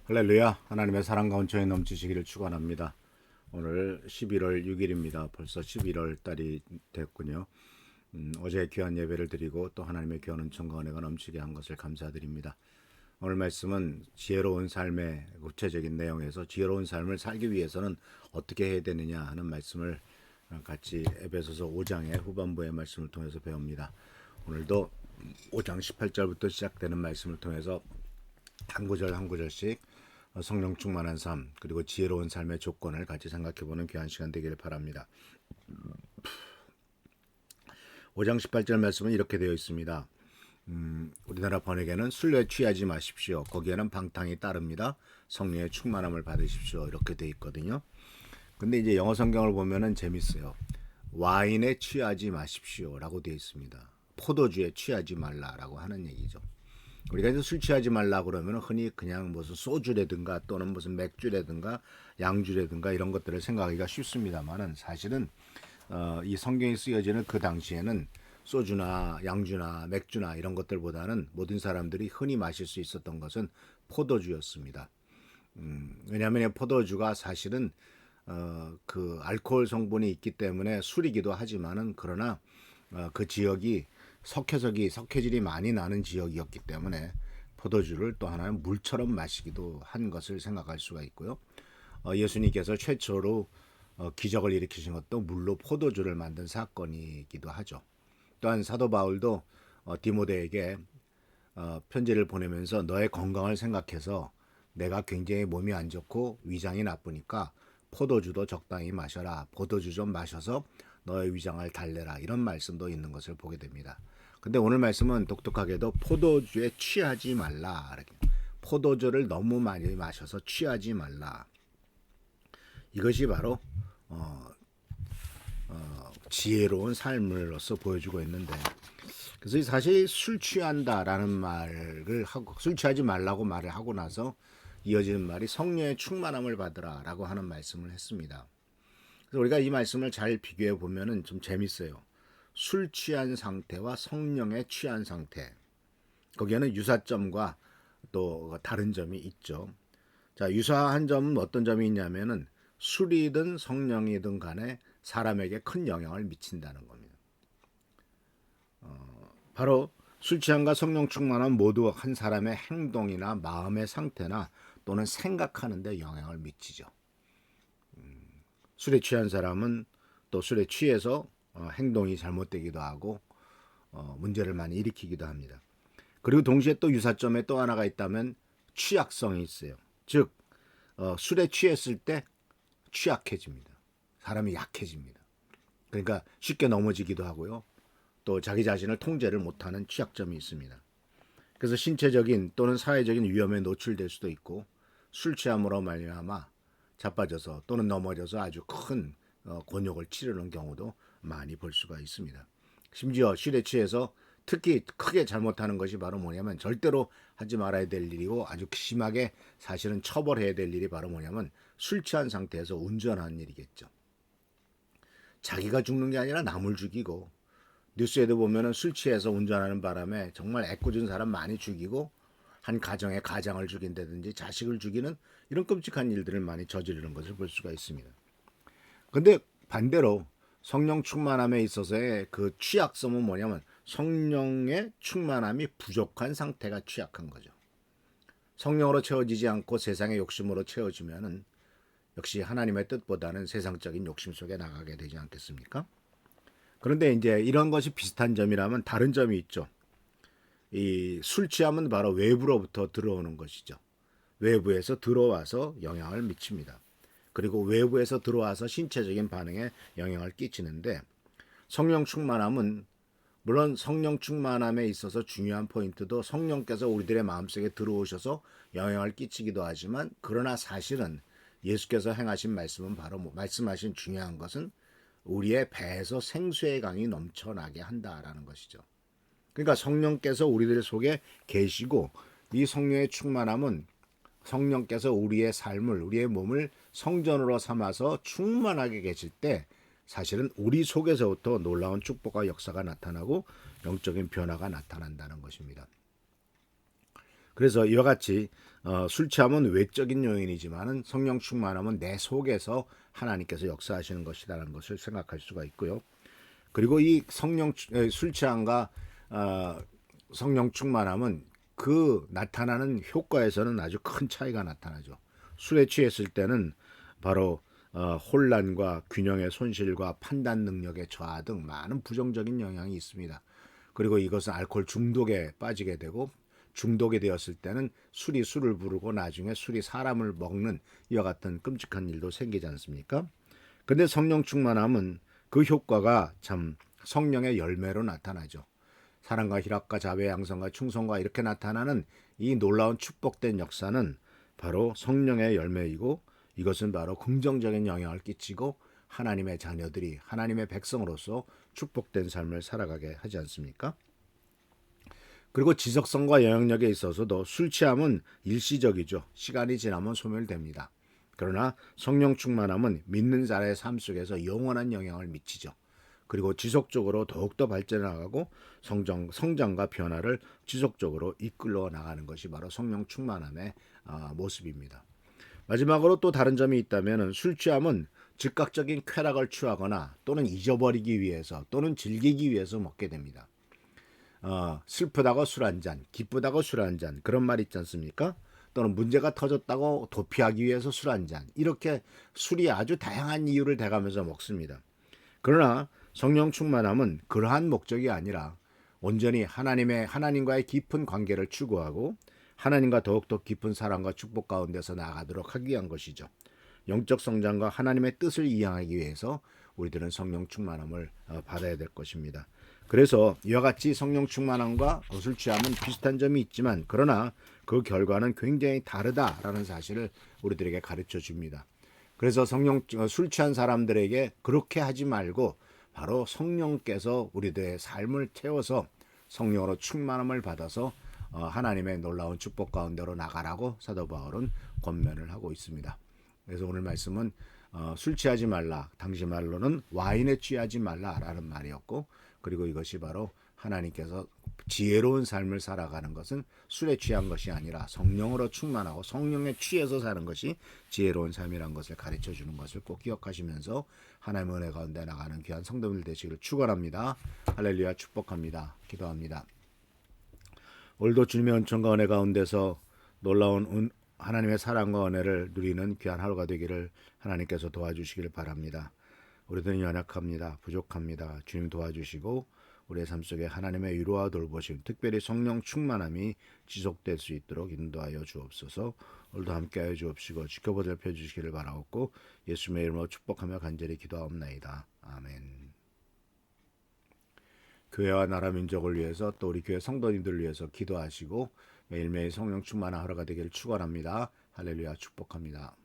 할렐루야. 하나님의 사랑과 은총이 넘치시기를 축원합니다. 오늘 11월 6일입니다. 벌써 11월 달이 됐군요. 어제 귀한 예배를 드리고 또 하나님의 귀한 은총과 은혜가 넘치게 한 것을 감사드립니다. 오늘 말씀은 지혜로운 삶의 구체적인 내용에서 지혜로운 삶을 살기 위해서는 어떻게 해야 되느냐 하는 말씀을 같이 에베소서 5장의 후반부의 말씀을 통해서 배웁니다. 오늘도 5장 18절부터 시작되는 말씀을 통해서 한 구절 한 구절씩 성령 충만한 삶 그리고 지혜로운 삶의 조건을 같이 생각해보는 귀한 시간 되기를 바랍니다. 5장 18절 말씀은 이렇게 되어 있습니다. 우리나라 번역에는 술에 취하지 마십시오. 거기에는 방탕이 따릅니다. 성령의 충만함을 받으십시오. 이렇게 되어 있거든요. 근데 이제 영어 성경을 보면은 재밌어요. 와인에 취하지 마십시오 라고 되어 있습니다. 포도주에 취하지 말라라고 하는 얘기죠. 우리가 이제 술 취하지 말라 그러면 흔히 그냥 무슨 소주라든가 또는 무슨 맥주라든가 양주라든가 이런 것들을 생각하기가 쉽습니다만은 사실은 이 성경이 쓰여지는 그 당시에는 소주나 양주나 맥주나 이런 것들보다는 모든 사람들이 흔히 마실 수 있었던 것은 포도주였습니다. 왜냐하면 포도주가 사실은 그 알코올 성분이 있기 때문에 술이기도 하지만은 그러나 그 지역이 석회질이 많이 나는 지역이었기 때문에 포도주를 또 하나는 물처럼 마시기도 한 것을 생각할 수가 있고요. 예수님께서 최초로 기적을 일으키신 것도 물로 포도주를 만든 사건이기도 하죠. 또한 사도 바울도 디모데에게 편지를 보내면서 너의 건강을 생각해서 내가 굉장히 몸이 안 좋고 위장이 나쁘니까 포도주도 적당히 마셔라. 포도주 좀 마셔서 너의 위장을 달래라. 이런 말씀도 있는 것을 보게 됩니다. 근데 오늘 말씀은 독특하게도 포도주에 취하지 말라. 포도주를 너무 많이 마셔서 취하지 말라. 이것이 바로 지혜로운 삶으로서 보여주고 있는데, 그래서 사실 술 취한다라는 말을 하고 술 취하지 말라고 말을 하고 나서 이어지는 말이 성령의 충만함을 받으라라고 하는 말씀을 했습니다. 그래서 우리가 이 말씀을 잘 비교해 보면은 좀 재밌어요. 술 취한 상태와 성령에 취한 상태. 거기에는 유사점과 또 다른 점이 있죠. 자, 유사한 점은 어떤 점이 있냐면은 술이든 성령이든 간에 사람에게 큰 영향을 미친다는 겁니다. 바로 술 취함과 성령 충만함 모두 한 사람의 행동이나 마음의 상태나 또는 생각하는 데 영향을 미치죠. 술에 취한 사람은 또 술에 취해서 행동이 잘못되기도 하고 문제를 많이 일으키기도 합니다. 그리고 동시에 또 유사점에 또 하나가 있다면 취약성이 있어요. 즉 술에 취했을 때 취약해집니다. 사람이 약해집니다. 그러니까 쉽게 넘어지기도 하고요. 또 자기 자신을 통제를 못하는 취약점이 있습니다. 그래서 신체적인 또는 사회적인 위험에 노출될 수도 있고 술 취함으로 말미암아 자빠져서 또는 넘어져서 아주 큰 곤욕을 치르는 경우도 많이 볼 수가 있습니다. 심지어 술에 취해서 특히 크게 잘못하는 것이 바로 뭐냐면 절대로 하지 말아야 될 일이고 아주 심하게 사실은 처벌해야 될 일이 바로 뭐냐면 술 취한 상태에서 운전하는 일이겠죠. 자기가 죽는 게 아니라 남을 죽이고 뉴스에도 보면은 술 취해서 운전하는 바람에 정말 애꿎은 사람 많이 죽이고 한 가정의 가장을 죽인다든지 자식을 죽이는 이런 끔찍한 일들을 많이 저지르는 것을 볼 수가 있습니다. 근데 반대로 성령 충만함에 있어서의 그 취약성은 뭐냐면 성령의 충만함이 부족한 상태가 취약한 거죠. 성령으로 채워지지 않고 세상의 욕심으로 채워지면은 역시 하나님의 뜻보다는 세상적인 욕심 속에 나가게 되지 않겠습니까? 그런데 이제 이런 것이 비슷한 점이라면 다른 점이 있죠. 이 술 취함은 바로 외부로부터 들어오는 것이죠. 외부에서 들어와서 영향을 미칩니다. 그리고 외부에서 들어와서 신체적인 반응에 영향을 끼치는데 성령 충만함은 물론 성령 충만함에 있어서 중요한 포인트도 성령께서 우리들의 마음속에 들어오셔서 영향을 끼치기도 하지만 그러나 사실은 예수께서 행하신 말씀은 바로 말씀하신 중요한 것은 우리의 배에서 생수의 강이 넘쳐나게 한다라는 것이죠. 그러니까 성령께서 우리들 속에 계시고 이 성령의 충만함은 성령께서 우리의 삶을 우리의 몸을 성전으로 삼아서 충만하게 계실 때 사실은 우리 속에서부터 놀라운 축복과 역사가 나타나고 영적인 변화가 나타난다는 것입니다. 그래서 이와 같이 술 취함은 외적인 요인이지만은 성령 충만함은 내 속에서 하나님께서 역사하시는 것이라는 것을 생각할 수가 있고요. 그리고 이 술 취함과 성령 충만함은 그 나타나는 효과에서는 아주 큰 차이가 나타나죠. 술에 취했을 때는 바로 혼란과 균형의 손실과 판단 능력의 저하 등 많은 부정적인 영향이 있습니다. 그리고 이것은 알코올 중독에 빠지게 되고, 중독이 되었을 때는 술이 술을 부르고 나중에 술이 사람을 먹는 이와 같은 끔찍한 일도 생기지 않습니까? 근데 성령 충만함은 그 효과가 참 성령의 열매로 나타나죠. 사랑과 희락과 자비 양성과 충성과 이렇게 나타나는 이 놀라운 축복된 역사는 바로 성령의 열매이고, 이것은 바로 긍정적인 영향을 끼치고 하나님의 자녀들이 하나님의 백성으로서 축복된 삶을 살아가게 하지 않습니까? 그리고 지속성과 영향력에 있어서도 술 취함은 일시적이죠. 시간이 지나면 소멸됩니다. 그러나 성령 충만함은 믿는 자의 삶 속에서 영원한 영향을 미치죠. 그리고 지속적으로 더욱더 발전해 나가고 성장과 변화를 지속적으로 이끌어 나가는 것이 바로 성령 충만함의 모습입니다. 마지막으로 또 다른 점이 있다면, 술 취함은 즉각적인 쾌락을 취하거나 또는 잊어버리기 위해서 또는 즐기기 위해서 먹게 됩니다. 슬프다고 술 한 잔, 기쁘다고 술 한 잔, 그런 말 있지 않습니까? 또는 문제가 터졌다고 도피하기 위해서 술 한 잔, 이렇게 술이 아주 다양한 이유를 대가면서 먹습니다. 그러나 성령 충만함은 그러한 목적이 아니라 온전히 하나님과의 깊은 관계를 추구하고 하나님과 더욱더 깊은 사랑과 축복 가운데서 나아가도록 하기 위한 것이죠. 영적 성장과 하나님의 뜻을 이행하기 위해서 우리들은 성령 충만함을 받아야 될 것입니다. 그래서 이와 같이 성령 충만함과 술 취함은 비슷한 점이 있지만, 그러나 그 결과는 굉장히 다르다라는 사실을 우리들에게 가르쳐 줍니다. 그래서 술 취한 사람들에게 그렇게 하지 말고 바로 성령께서 우리들의 삶을 채워서 성령으로 충만함을 받아서 하나님의 놀라운 축복 가운데로 나가라고 사도 바울은 권면을 하고 있습니다. 그래서 오늘 말씀은 술 취하지 말라, 당시 말로는 와인에 취하지 말라라는 말이었고, 그리고 이것이 바로 하나님께서 지혜로운 삶을 살아가는 것은 술에 취한 것이 아니라 성령으로 충만하고 성령에 취해서 사는 것이 지혜로운 삶이란 것을 가르쳐 주는 것을 꼭 기억하시면서 하나님의 은혜 가운데 나가는 귀한 성도들 되시기를 축원합니다. 할렐루야, 축복합니다. 기도합니다. 오늘도 주님의 은총과 은혜 가운데서 놀라운 하나님의 사랑과 은혜를 누리는 귀한 하루가 되기를 하나님께서 도와주시기를 바랍니다. 우리들은 연약합니다. 부족합니다. 주님 도와주시고 우리의 삶 속에 하나님의 위로와 돌보심, 특별히 성령 충만함이 지속될 수 있도록 인도하여 주옵소서. 오늘도 함께하여 주옵시고 지켜보살펴 주시기를 바라옵고 예수님의 이름으로 축복하며 간절히 기도하옵나이다. 아멘. 교회와 나라 민족을 위해서 또 우리 교회 성도님들을 위해서 기도하시고 매일매일 성령 충만한 하루가 되기를 축원합니다. 할렐루야, 축복합니다.